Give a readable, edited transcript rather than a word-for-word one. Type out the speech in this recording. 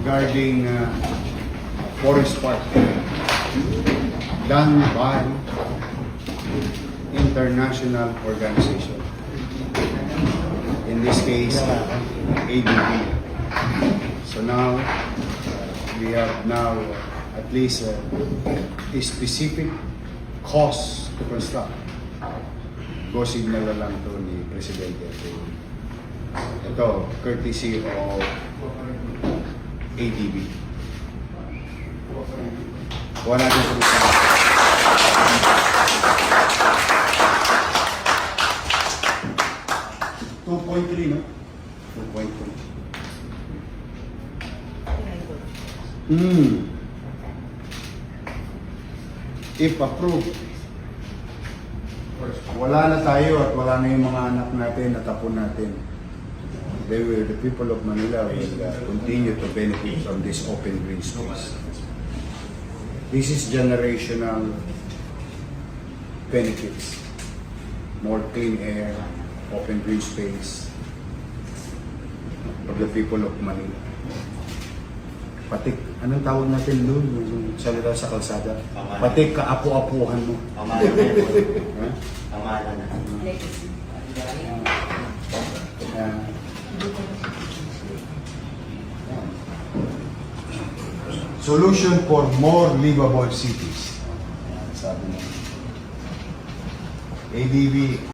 regarding forest park done by international organization. In this case, ADB. So now, we have now at least a specific cost to construct. Go signal na lang to ni Presidente. Ito, courtesy of ADB. Kuha natin sa isa. 2.3, no? 2.3. If approved, wala na tayo at wala na yung mga anak natin at apo natin. The people of Manila will continue to benefit from this open green space. This is generational benefits. More clean air, open green space of the people of Manila. Pati, anong tawag natin doon? Yung salita sa kalsada? Pamana. Pati kaapu-apuhan mo. Pamana na yun. Pamana na. Solution for more livable cities. Sabi mo. ADB